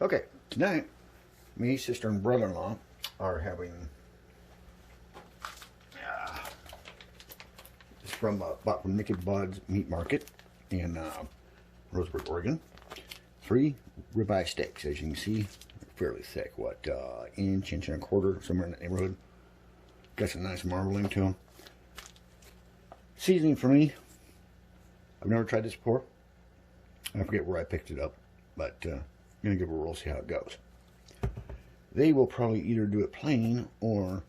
Okay, tonight, me, sister, and brother-in-law are having it's from bought from Naked Bud's Meat Market in Roseburg, Oregon. 3 ribeye steaks, as you can see, fairly thick. What, inch and a quarter, somewhere in that neighborhood. Got some nice marbling to them. Seasoning for me, I've never tried this before. I forget where I picked it up, but I'm going to give it a roll, see how it goes. They will probably either do it plain or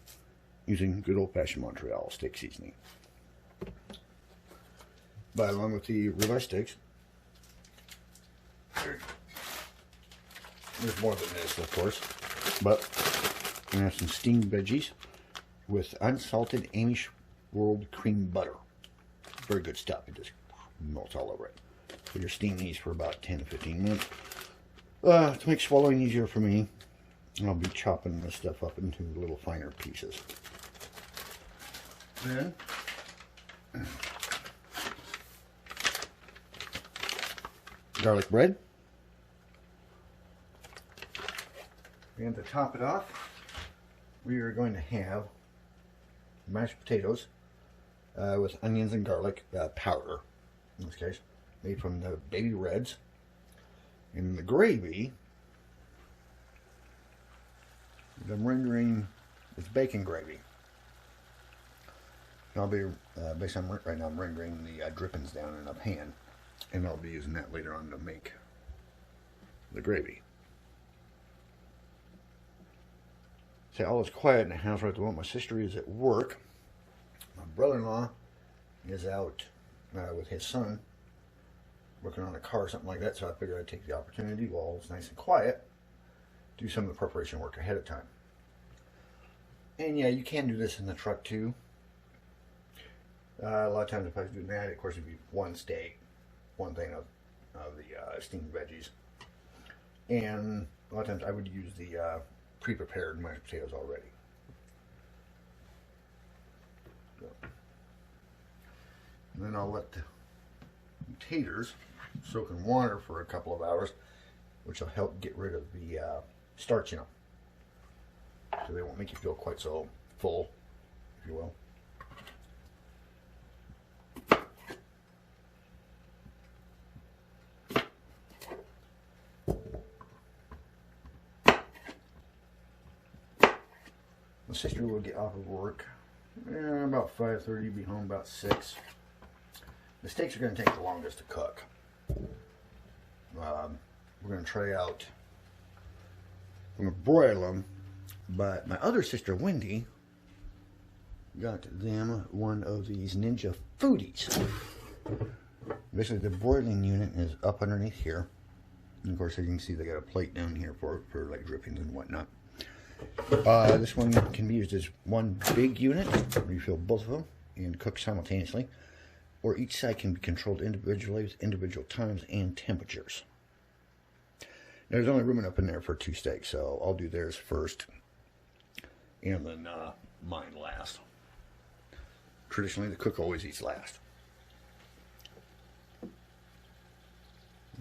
using good old-fashioned Montreal steak seasoning. But along with the ribeye steaks, there's more than this, of course, but we have some steamed veggies with unsalted Amish World cream butter. Very good stuff. It just melts all over it. So you're steaming these for about 10 to 15 minutes. To make swallowing easier for me, I'll be chopping this stuff up into little finer pieces. Then, garlic bread. And to top it off, we are going to have mashed potatoes with onions and garlic powder, in this case, made from the baby reds. And the gravy, I'm rendering, it's bacon gravy. And I'll be, based on right now, I'm rendering the drippings down in a pan, and I'll be using that later on to make the gravy. See, all is quiet in the house right at the moment. My sister is at work. My brother-in-law is out with his son, working on a car or something like that, so I figured I'd take the opportunity while it's nice and quiet, do some of the preparation work ahead of time. And yeah, you can do this in the truck too. A lot of times if I was doing that, of course it'd be one steak, one thing of the steamed veggies. And a lot of times I would use the pre-prepared mashed potatoes already. So. And then I'll let the taters soak in water for a couple of hours, which will help get rid of the starch in them. So they won't make you feel quite so full, if you will. My sister will get off of work about 5:30, be home about 6. The steaks are going to take the longest to cook. We're going to try out, I'm going to broil them, but my other sister, Wendy, got them one of these Ninja Foodies. Basically, the broiling unit is up underneath here. And of course, as you can see, they got a plate down here for like drippings and whatnot. This one can be used as one big unit, where you fill both of them and cook simultaneously, or each side can be controlled individually with individual times and temperatures. Now, there's only room enough in there for 2 steaks, so I'll do theirs first, and then mine last. Traditionally, the cook always eats last.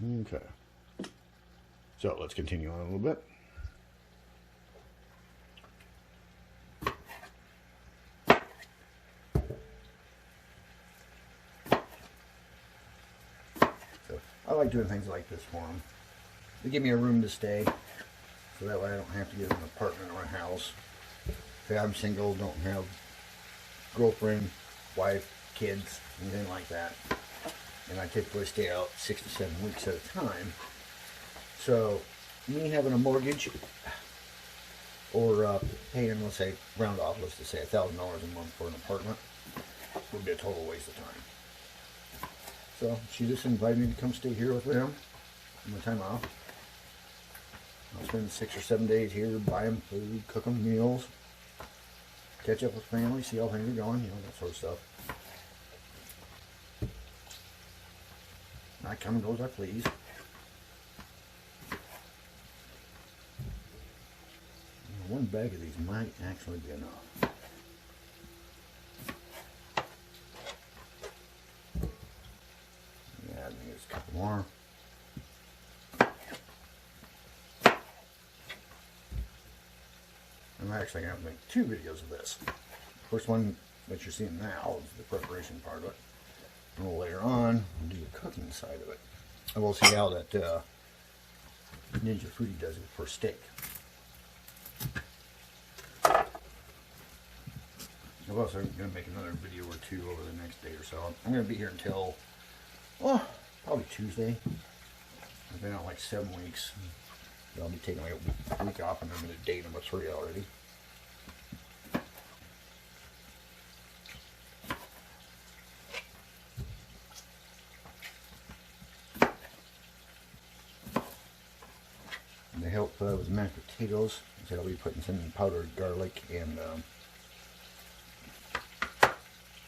Okay. So let's continue on a little bit. I like doing things like this for them. They give me a room to stay, so that way I don't have to get an apartment or a house. Say I'm single, don't have girlfriend, wife, kids, anything like that. And I typically stay out 6 to 7 weeks at a time. So, me having a mortgage, or paying, let's say, round off, let's just say $1,000 a month for an apartment, would be a total waste of time. So she just invited me to come stay here with them on my time off. I'll spend 6 or 7 days here, buy them food, cook them meals, catch up with family, see how things are going, you know, that sort of stuff. I come and go as I please. One bag of these might actually be enough. Yeah, I think there's a couple more. actually going to make 2 videos of this. First one that you're seeing now is the preparation part of it. A little later on, we'll do the cooking side of it. And we'll see how that Ninja Foodie does it for steak. I'm also going to make another video or 2 over the next day or so. I'm going to be here until, well, probably Tuesday. I've been out like 7 weeks. I'll be taking like a week off, and I'm in day number 3 already. And to help with mashed potatoes, I'll be putting some powdered garlic and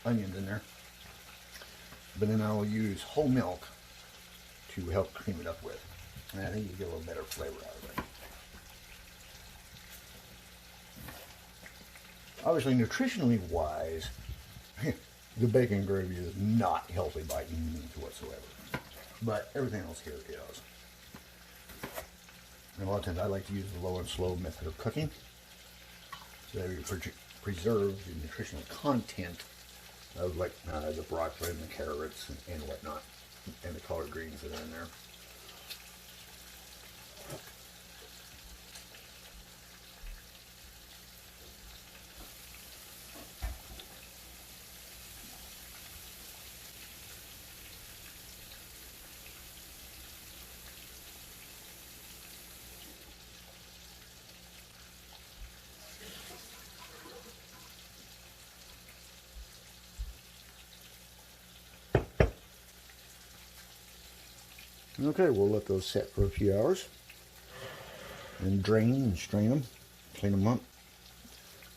onions in there. But then I'll use whole milk to help cream it up with. And I think you get a little better flavor out of it. Obviously, nutritionally wise, the bacon gravy is not healthy by any means whatsoever. But everything else here is. And a lot of times I like to use the low and slow method of cooking. So that you preserve the nutritional content of like the broccoli and the carrots and whatnot. And the collard greens that are in there. Okay, we'll let those set for a few hours and drain and strain them, clean them up,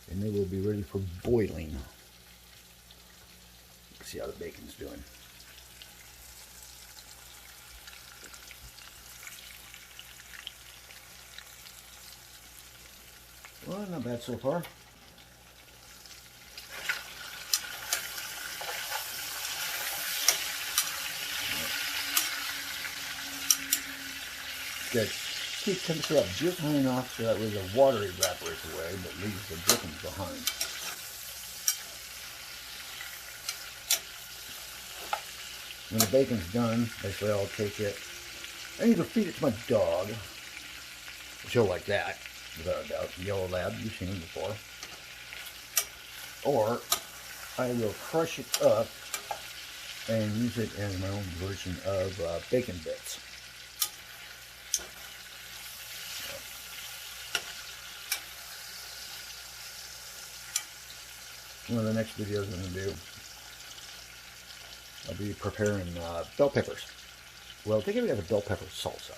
and they will be ready for boiling. Let's see how the bacon's doing. Well, not bad so far. Good. Keep temperature up just high enough so that way the water evaporates away but leaves the drippings behind. When the bacon's done, basically I'll take it and either feed it to my dog, which he'll like that, without a doubt, yellow lab, you've seen him before, or I will crush it up and use it as my own version of bacon bits. One of the next videos I'm going to do, I'll be preparing bell peppers. Well, think of it as a bell pepper salsa.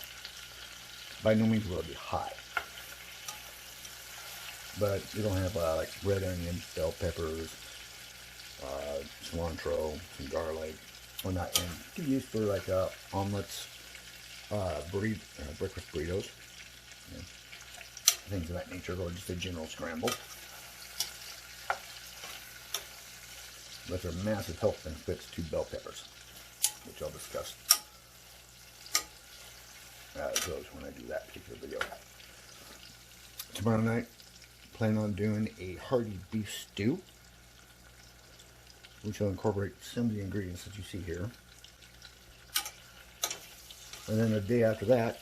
By no means will it be high. But it'll have like red onion, bell peppers, cilantro, some garlic, or not, and it can be used for like omelets, breakfast burritos, things of that nature, or just a general scramble. But there are massive health benefits to bell peppers, which I'll discuss those when I do that particular video. Tomorrow night, plan on doing a hearty beef stew, which will incorporate some of the ingredients that you see here. And then the day after that,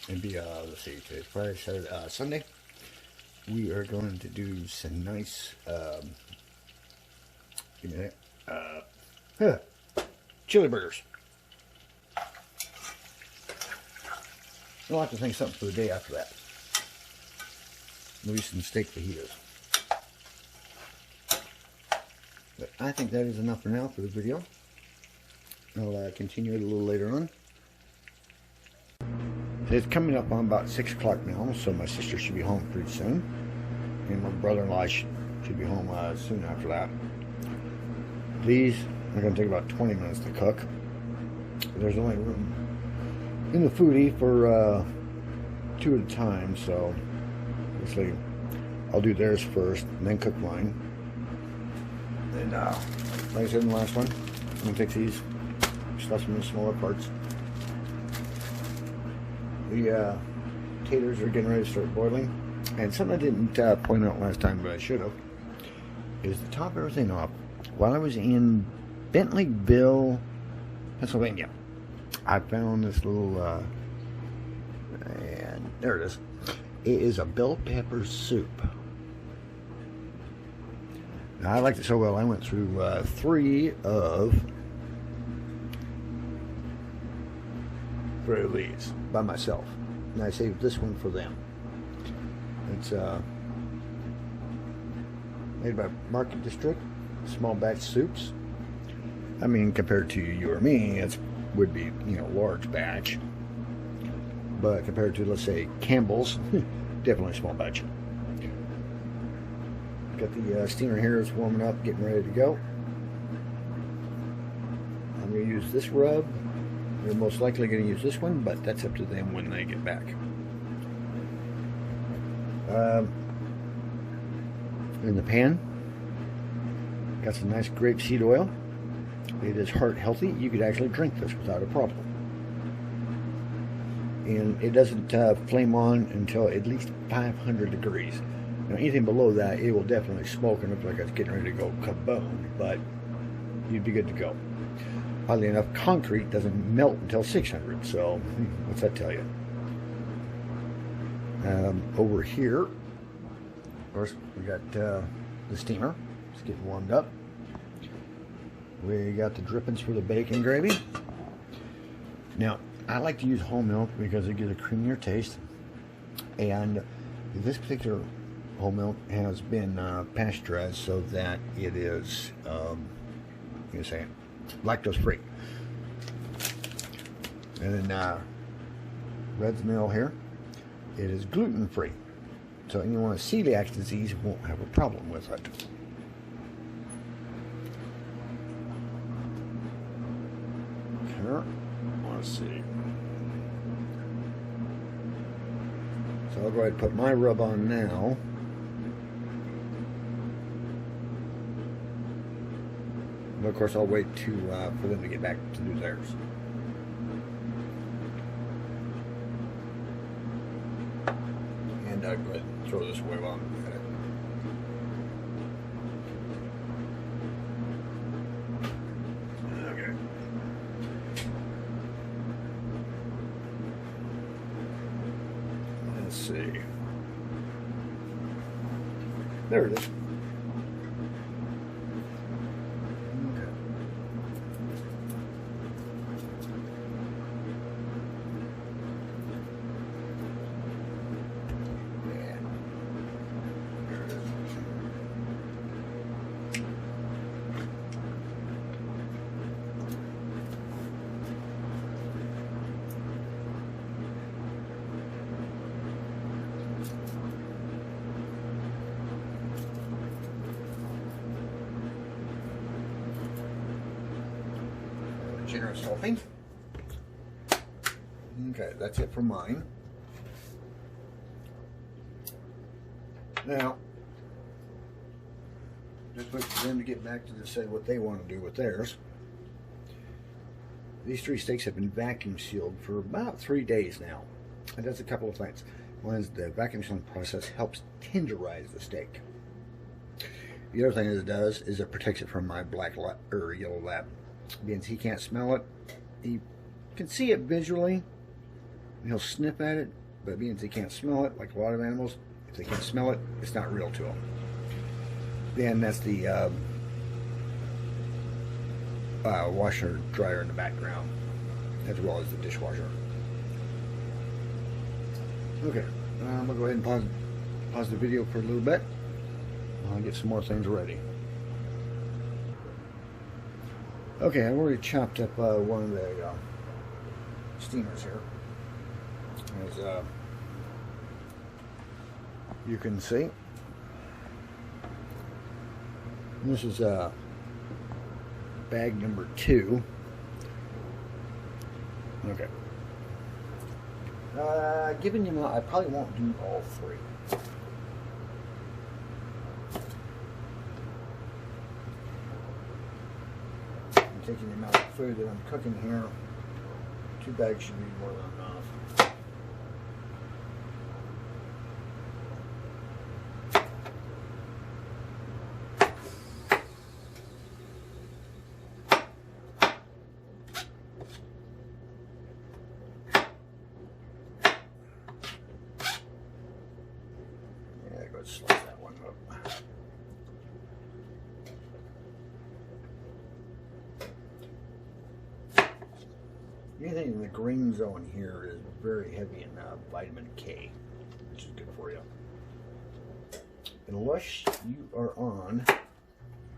it'd be, let's see, today's Friday, Saturday, Sunday, we are going to do some nice, give me that, chili burgers. I'll have to think something for the day after that. Maybe some steak fajitas. But I think that is enough for now for the video. I'll continue it a little later on. It's coming up on about 6 o'clock now, so my sister should be home pretty soon. And my brother-in-law should be home soon after that. These are going to take about 20 minutes to cook. There's only room in the foodie for 2 at a time, so obviously I'll do theirs first and then cook mine. And like I said in the last one, I'm going to take these, stuff them in smaller parts. The taters are getting ready to start boiling. and something I didn't point out last time, but I should have, is to top everything off. While I was in Bentleyville, Pennsylvania, I found this little, and there it is. It is a bell pepper soup. Now, I liked it so well, I went through 3 of these by myself, and I saved this one for them. It's made by Market District, small batch soups. I mean, compared to you or me, it would be, you know, large batch. But compared to, let's say, Campbell's, definitely small batch. Got the steamer here, it's warming up, getting ready to go. I'm going to use this rub. They're most likely going to use this one, but that's up to them when they get back. In the pan, got some nice grapeseed oil. It is heart healthy. You could actually drink this without a problem. And it doesn't flame on until at least 500 degrees. Now, anything below that, it will definitely smoke and look like it's getting ready to go kaboom, but you'd be good to go. Oddly enough, concrete doesn't melt until 600, so what's that tell you? Over here, of course, we got the steamer. It's getting warmed up. We got the drippings for the bacon gravy. Now, I like to use whole milk because it gives a creamier taste. And this particular whole milk has been pasteurized so that it is, you say, lactose free. And then Red's Mill here, it is gluten free. So anyone with celiac disease won't have a problem with it. Here, let's see. So I'll go ahead and put my rub on now. But of course, I'll wait for them to get back to do theirs. And I'll go ahead and throw this away while I'm at it. Okay. Let's see. There it is. Generous helping. Okay, that's it for mine. Now, just wait for them to get back to decide what they want to do with theirs. These 3 steaks have been vacuum sealed for about 3 days now. It does a couple of things. One is the vacuum sealing process helps tenderize the steak. The other thing it does is it protects it from my black or yellow lab. Means he can't smell it. He can see it visually. He'll sniff at it, but means he can't smell it, like a lot of animals. If they can't smell it, it's not real to them. Then that's the washer dryer in the background, as well as the dishwasher. Okay, I'm gonna go ahead and pause the video for a little bit. I'll get some more things ready. Okay, I've already chopped up one of the steamers here. As you can see, this is bag number 2. Okay. Given you know, I probably won't do all 3. Taking the amount of food that I'm cooking here, 2 bags should be more than enough. let's slice that one up. Anything in the green zone here is very heavy in vitamin K, which is good for you. Unless you are on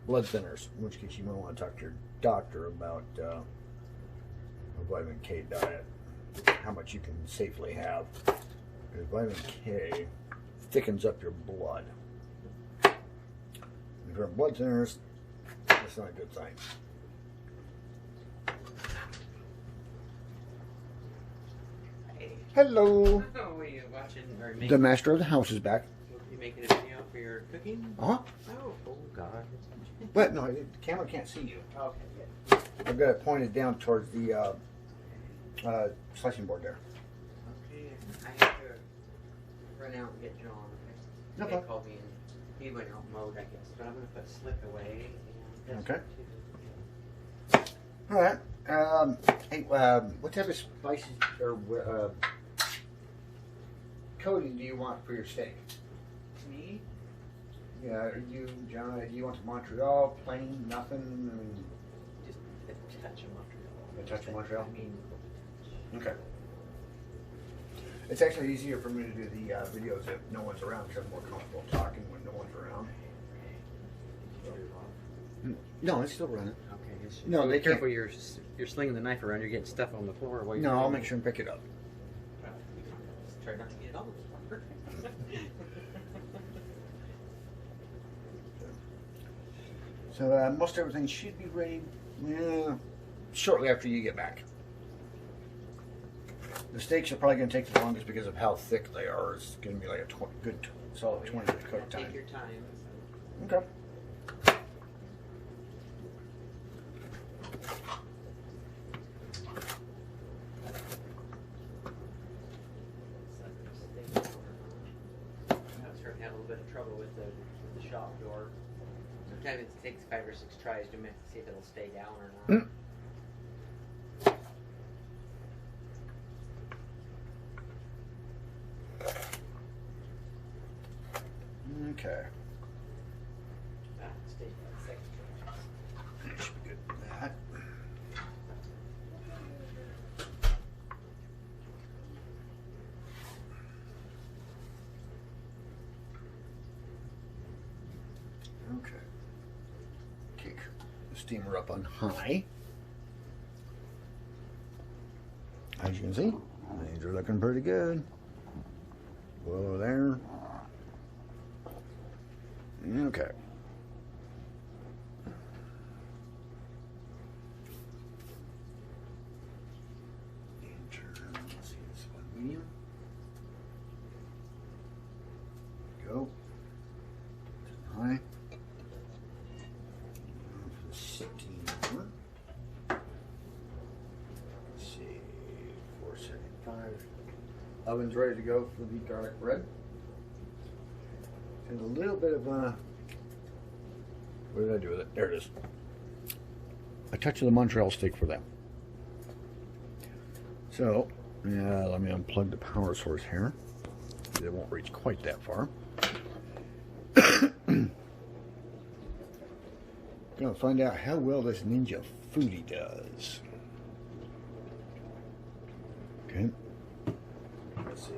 blood thinners, in which case you might want to talk to your doctor about a vitamin K diet, how much you can safely have. Because vitamin K thickens up your blood. If you're on blood thinners, that's not a good thing. Hello. Oh, are you watching or making? The master of the house is back. You making a video for your cooking? Uh-huh. Oh God. But no, the camera can't see you. Okay, good. I've got it pointed down towards the slicing board there. Okay, I have to run out and get John. No They problem. called me and he went out mode, I guess. But I'm gonna put Slick away. And Okay. All right. Hey, what type of spices or coating do you want for your steak? Me? Yeah, are you, John? Do you want the Montreal, plain, nothing? I mean, Just a touch of Montreal. A touch of Montreal? I mean, okay. It's actually easier for me to do the videos if no one's around because I'm more comfortable talking when no one's around. No, it's still running. okay. Just, No, they be careful. can't. You're slinging the knife around. You're getting stuff on the floor. While you're No, I'll doing make it. sure and pick it up. Just try not to get it all over the floor. So most everything should be ready shortly after you get back. The steaks are probably going to take the longest because of how thick they are. It's going to be like a good solid 20-minute cook time. Take your time. Okay. I was starting to have a little bit of trouble with the shop door. Sometimes it takes 5 or 6 tries to see if it'll stay down or not. Okay. Stay down 6 tries. Should be good with that. Okay. Kick the steamer up on high. As you can see, things are looking pretty good. Whoa there. Okay. Let's see, this one medium. Go. High. Steamer. Let's see, 475. Oven's ready to go for the garlic bread. And a little bit of what did I do with it? There it is. A touch of the Montreal steak for them. So, let me unplug the power source here. It won't reach quite that far. Gonna find out how well this Ninja Foodie does. Okay. Let's see.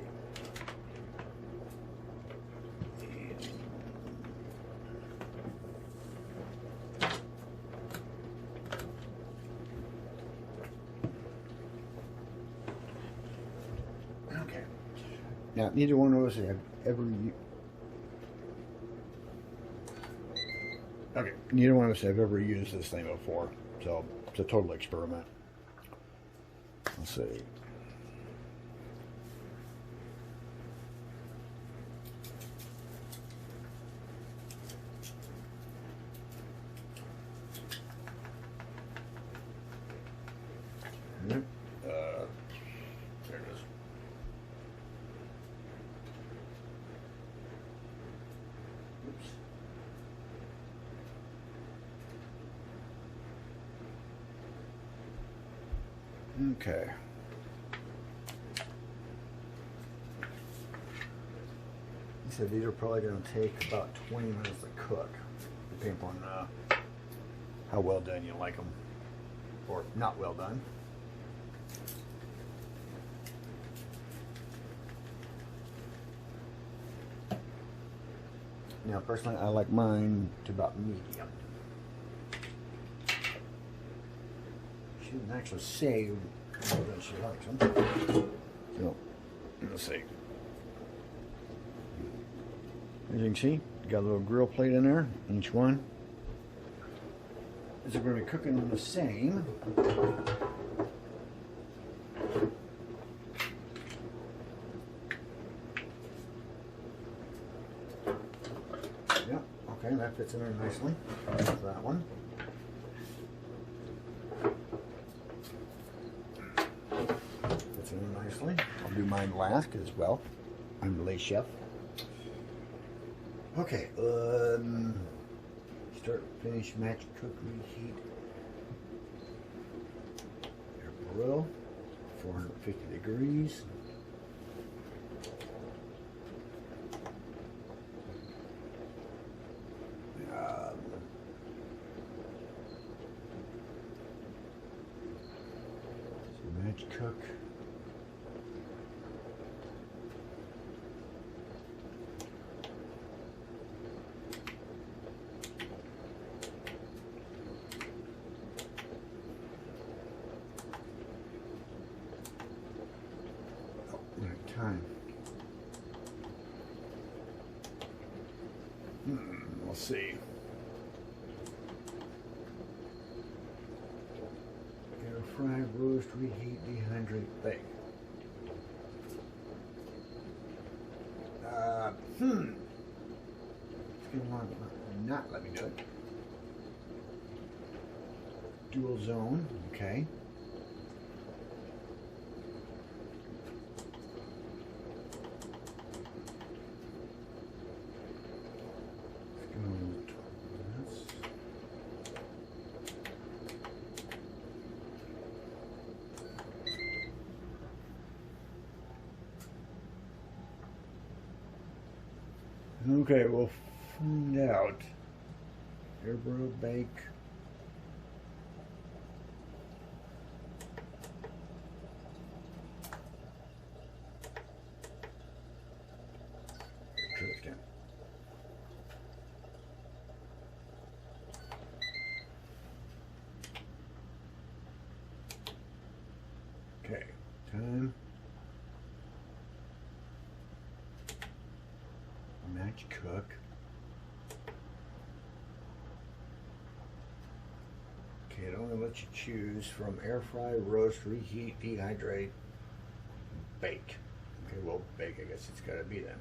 Okay. Now, neither one of us have ever. Okay, neither one of us have ever used this thing before, so it's a total experiment. Let's see. There it is. Oops. Okay. This said these are probably going to take about 20 minutes to cook, depending on how well done you like them, or not well done. Now, personally, I like mine to about medium. She didn't actually say how well she likes them. So, let's see. As you can see, got a little grill plate in there, each one. These are going to be cooking the same. Yep, okay, that fits in there nicely. That's that one. Fits in there nicely. I'll do mine last as well. I'm the lay chef. Okay, start, finish, match, cook, reheat. Air grill, 450 degrees. Match, cook. Time. We'll see. Air fry, roast, reheat, dehydrate, bake. It's gonna want to not let me do it. Dual zone, okay. Okay, we'll find out. Air broil, bake. Try this again. Okay, time. Match, cook. Okay, it only lets you choose from air fry, roast, reheat, dehydrate, bake. Okay, well, bake, I guess it's got to be then.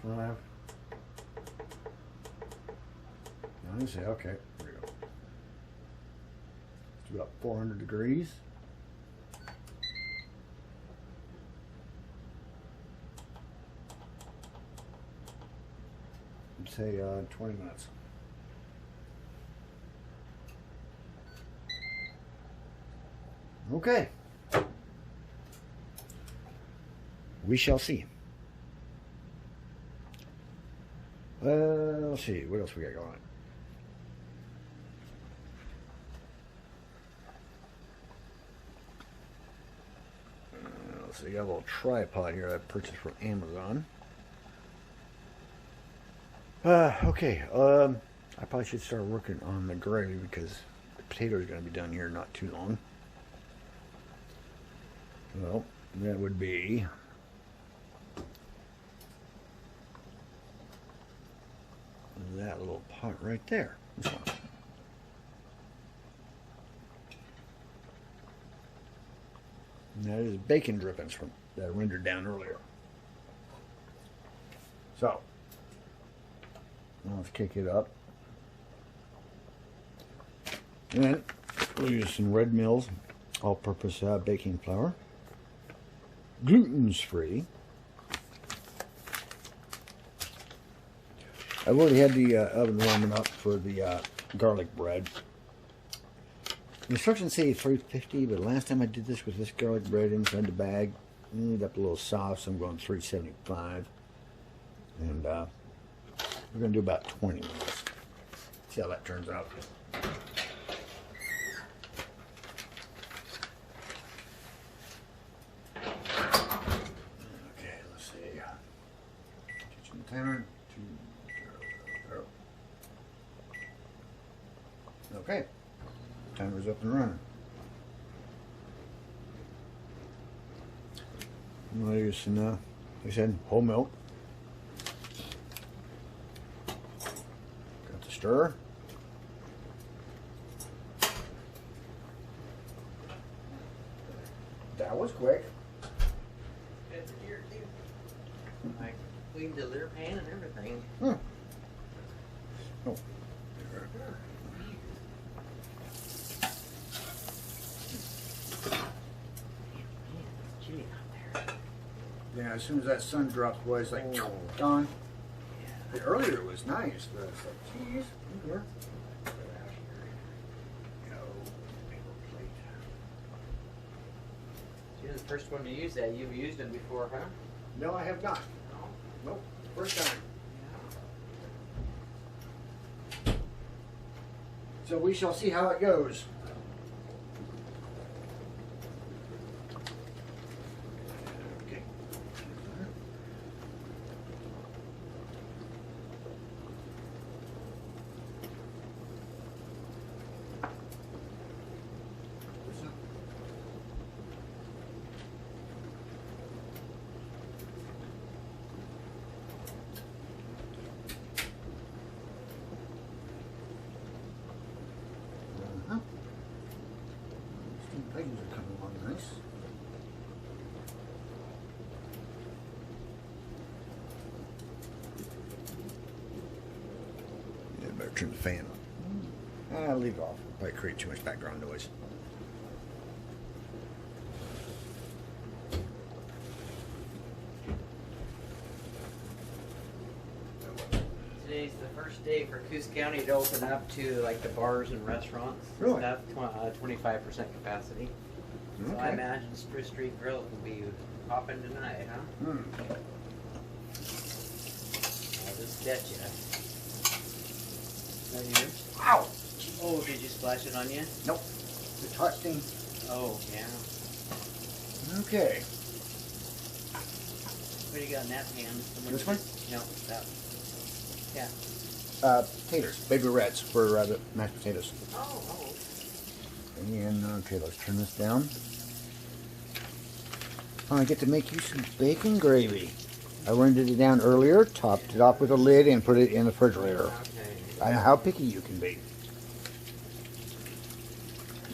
$2.25. Now you say, okay, here we go. It's about 400 degrees. Let's say 20 minutes. Okay. We shall see. Let's see, what else we got going on? So you got a little tripod here I purchased from Amazon. Okay, I probably should start working on the gravy because the potato is going to be done here not too long. Well, that would be that little pot right there. This one. And that is bacon drippings from that I rendered down earlier. So, now let's kick it up. And then we'll use some Red Mills all-purpose baking flour. Gluten-free. I've already had the oven warming up for the garlic bread. The instructions say 350, but last time I did this with this garlic bread inside the bag, it ended up a little soft, so I'm going 375. And we're going to do about 20 minutes. See how that turns out. Okay, let's see. Kitchen timer, 200. Okay, timer's up and running. I'm going to use some, like I said, whole milk. Got the stir. That was quick. Good for here too. I cleaned the lid pan and everything. Oh. Chilly out there. Yeah, as soon as that sun dropped, boy, it's like gone. Yeah. Earlier it was nice, but it's like, geez, here. You're the first one to use that. You've used them before, huh? No, I have not. No. Nope, first time. Yeah. So we shall see how it goes. Okay. Veggies are coming along nice. Yeah, better turn the fan on. I'll leave it off. Might create too much background noise. Today's the first day for Coos County to open up to like the bars and restaurants. Really? Stuff, 25% capacity. So I imagine Spruce Street Grill will be popping tonight, huh? Hmm. I'll just bet you. Is that yours? Ow! Oh, did you splash it on you? Nope. The touching. Oh, yeah. Okay. What do you got in that pan? This one? No, that. Yeah. Potatoes. Baby reds for the mashed potatoes. Oh. And, okay, let's turn this down. Oh, I get to make you some bacon gravy. I rendered it down earlier, topped it off with a lid, and put it in the refrigerator. Okay. I know how picky you can be.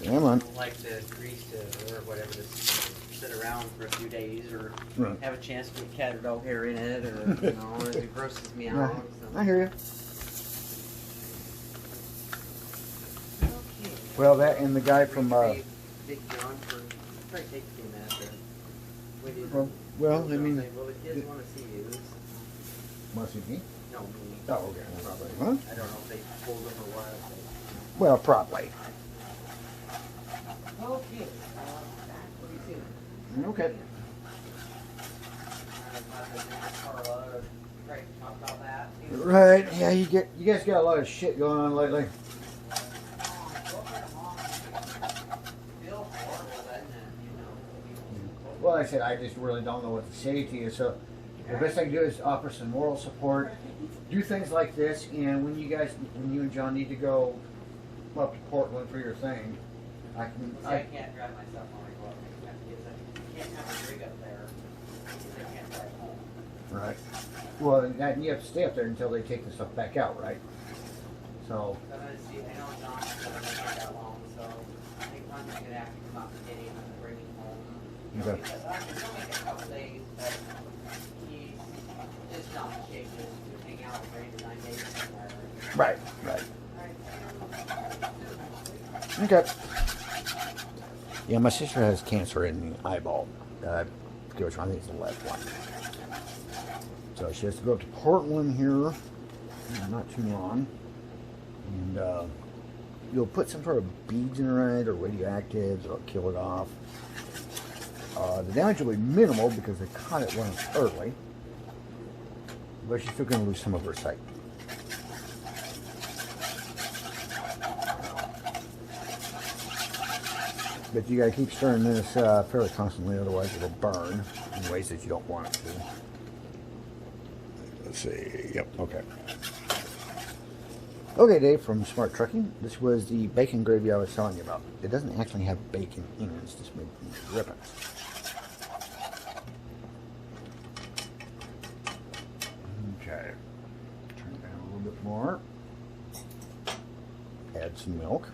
Come on. I don't like the grease to, or whatever, to sit around for a few days, or Right. have a chance to get cat or dog hair in it, or, you know, it grosses me Yeah, out. So. I hear you. Okay. Well, that and the guy from, Big John for, probably take a few minutes to, what do you well, I mean, well, the kids want to see you. want to see me? No, me. Oh, okay. Probably. Huh? I don't know if they pulled them or what. Well, probably. Okay. Back pretty soon. Okay. Right, talk about that. Right. Yeah, you guys got a lot of shit going on lately. Well, like I said, I just really don't know what to say to you. So the best I can do is offer some moral support, do things like this, and when you and John need to go up to Portland for your thing, I can't drive myself on my boat. I can't have a rig up there. I can't drive home. Right. Well, and you have to stay up there until they take the stuff back out, right? So. I'm gonna see. I know John's not gonna take that long, so I think I'm gonna have to come out and get him and bring him home. Okay. Because I can still make a couple days, but he's just not in shape to hang out for 8 to 9 days somewhere. Right. Right. Okay. Yeah, my sister has cancer in the eyeball. I think it's the left one. So she has to go up to Portland here, not too long. And you'll put some sort of beads in it or radioactives, it'll kill it off. The damage will be minimal because they caught it once early, but she's still going to lose some of her sight. But you got to keep stirring this fairly constantly, otherwise it'll burn in ways that you don't want it to. Let's see. Yep. Okay. Okay, Dave from Smart Trucking. This was the bacon gravy I was telling you about. It doesn't actually have bacon in it. It's just made from drippings. Okay. Turn it down a little bit more. Add some milk.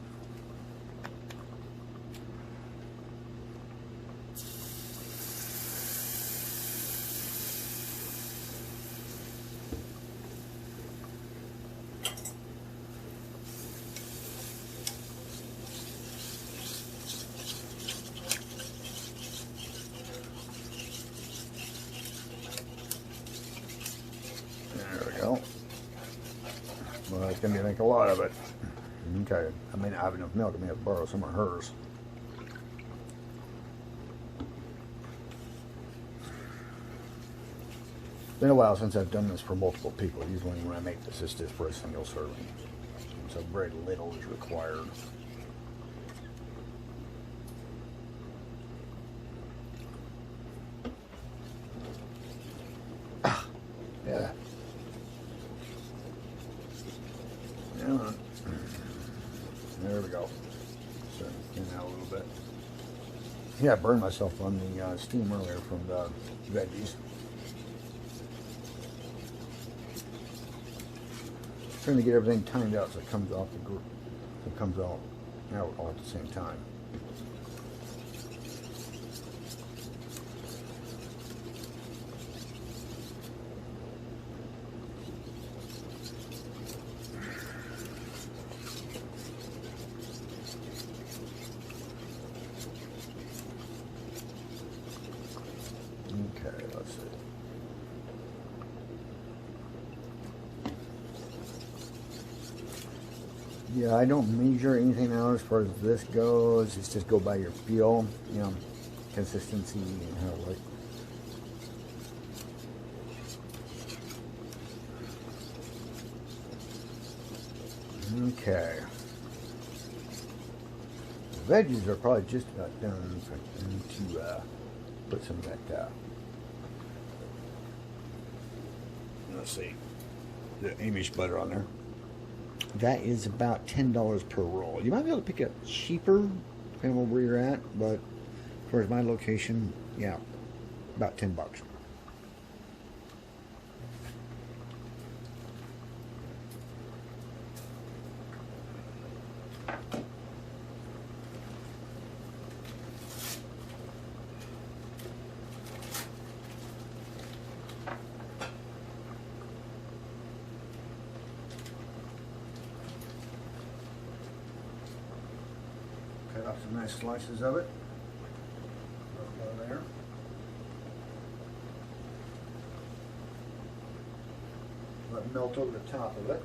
Well, it's going to make a lot of it. Okay. I may not have enough milk. I may have to borrow some of hers. It's been a while since I've done this for multiple people. Usually when I make this, it's just for a single serving. So very little is required. Yeah. There we go. Starting to thin out a little bit. Yeah, I burned myself on the steam earlier from the veggies. Trying to get everything timed out so it comes off the group. It comes out all at the same time. Okay, let's see. Yeah, I don't measure anything out as far as this goes. It's just go by your feel, you know, consistency and how it looks. Okay. The veggies are probably just about done, so I need to put some of that, let's see, the Amish butter on there. That is about $10 per roll. You might be able to pick it up cheaper, depending on where you're at, but as far as my location, yeah, about $10. Cut off some nice slices of it. Go there. Let it melt over the top of it.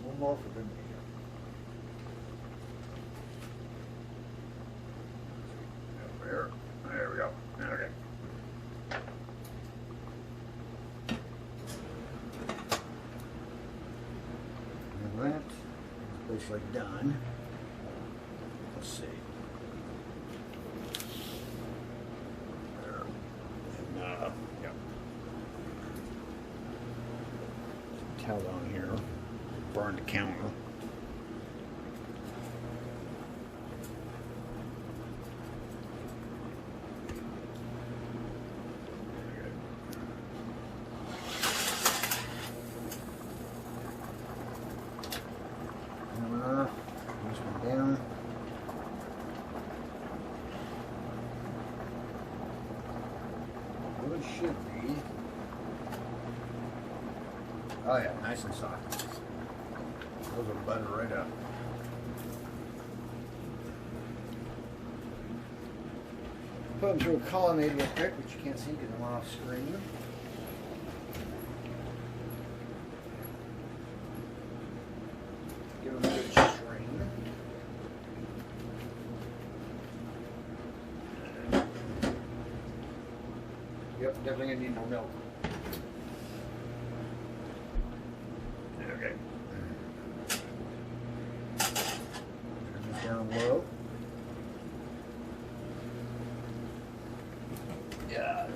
One more for good measure. There we go. Okay. And that is basically done. Let's see. There. And, yeah. Towel down here. Burn the counter. This one down. Well, it should be. Oh yeah, nice and soft. Those will butter right up. Put them through a colonnade real quick, which you can't see because I'm off screen. Give them a good strain. Yep, definitely gonna need more milk. Okay. Turn this down low. Yeah.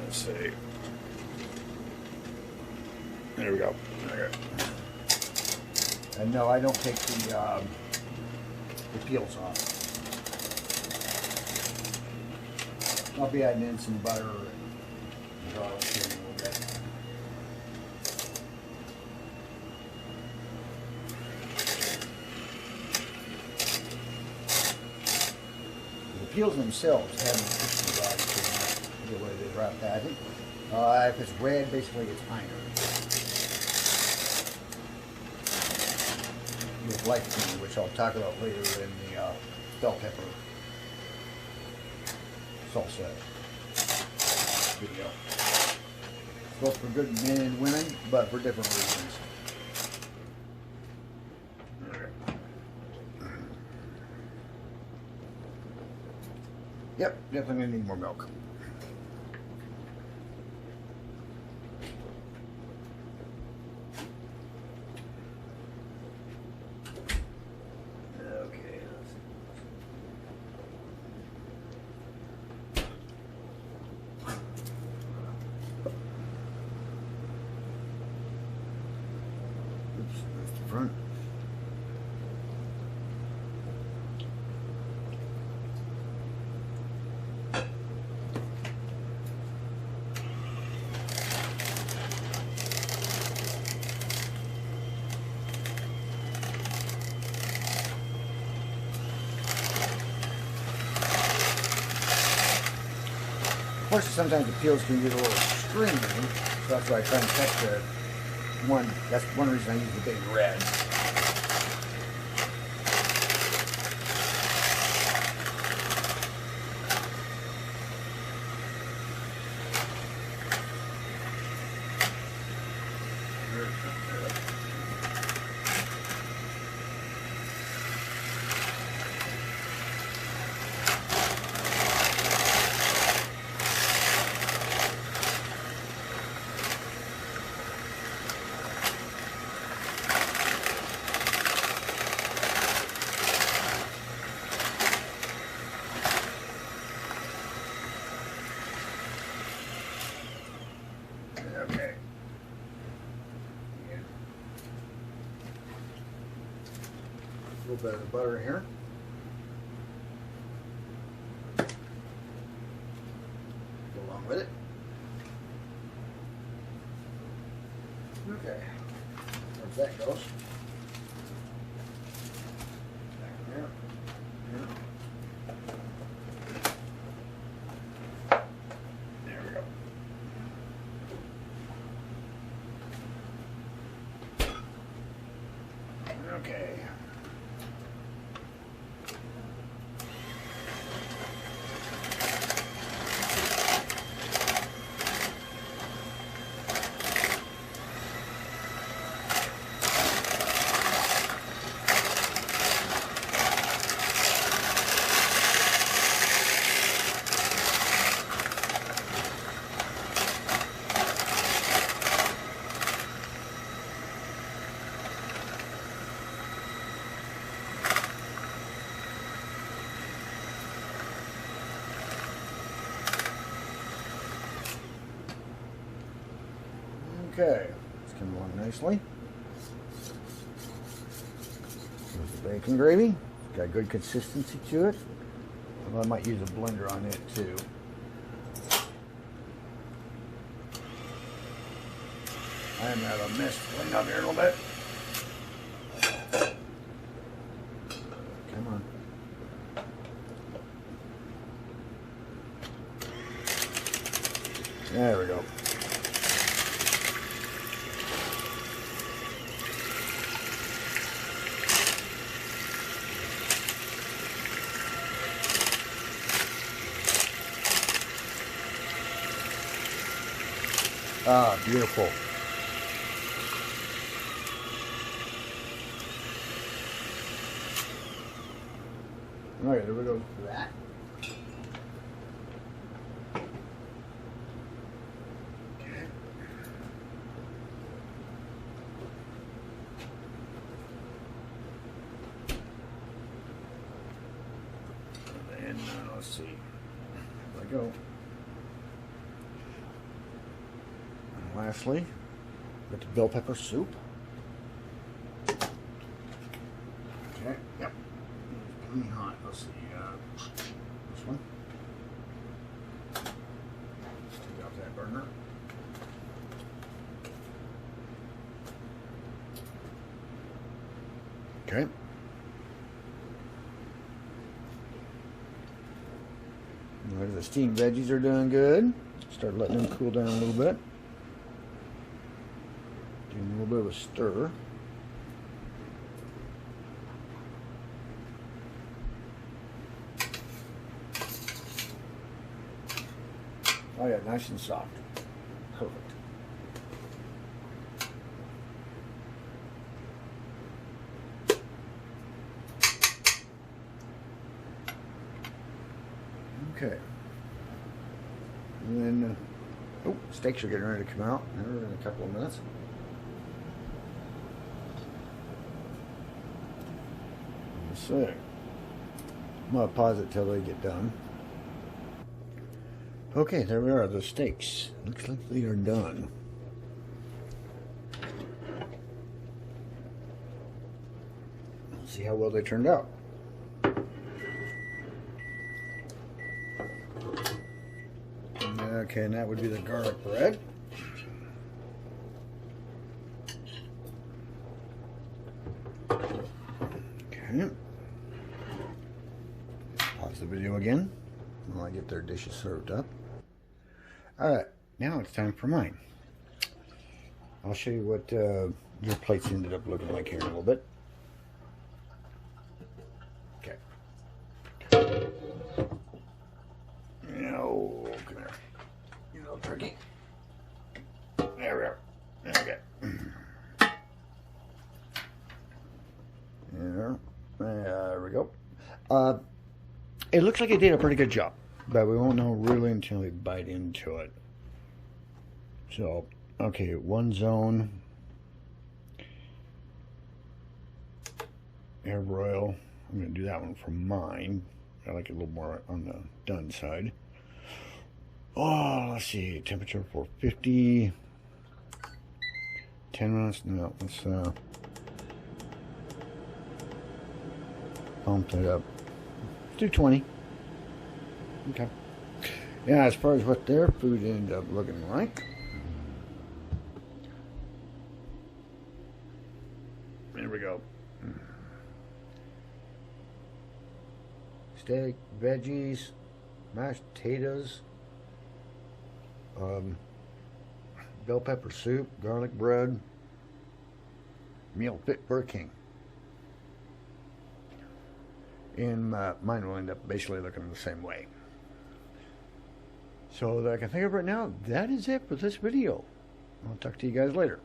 Let's see. There we go. Okay. And no, I don't take the peels off. I'll be adding in some butter and garlic here in a little bit. The peels themselves have nutritional value to them. The way they wrap that. I think if it's red, basically it's iron. With lichen, which I'll talk about later in the bell pepper salsa video. Both for good men and women, but for different reasons. Yep, definitely gonna need more milk. Front. Of course, sometimes the peels can get a little stringy, so that's why I try and catch the one. That's one reason I use the big red. Okay. A little bit of the butter here. Go along with it. Okay. Where's that goes? Back in there. Here. There we go. Okay. Okay, it's coming along nicely. There's the bacon gravy. Got good consistency to it. Well, I might use a blender on it too. I'm gonna have a mess clean up here a little bit. There we go. Ah, beautiful. All right, there we go for that. Okay. And let's see. There we go. And lastly, got the bell pepper soup. Okay. Yep. Plenty hot. Let's see. This one. Let's take off that burner. Okay. Right, the steamed veggies are doing good. Start letting them cool down a little bit. Doing a little bit of a stir. Oh yeah, nice and soft. Perfect. Okay. And then, oh, steaks are getting ready to come out here in a couple of minutes. Let's see. I'm going to pause it till they get done. Okay, there we are, the steaks. Looks like they are done. Let's see how well they turned out. Okay, and that would be the garlic bread. Okay. Pause the video again while I get their dishes served up. Alright, now it's time for mine. I'll show you what your plates ended up looking like here in a little bit. Okay. No, come here. You little turkey. There we are. Okay. There we go. It looks like it did a pretty good job, but we won't know really until we bite into it. So, okay, one zone. Air broil. I'm going to do that one for mine. I like it a little more on the done side. Oh, let's see. Temperature 450. 10 minutes. No, let's bump it up. Let's do 20. Okay. Yeah, as far as what their food ended up looking like. There we go. Steak, veggies, mashed potatoes, bell pepper soup, garlic bread, meal fit for a king. And mine will end up basically looking the same way. So that I can think of right now, that is it for this video. I'll talk to you guys later.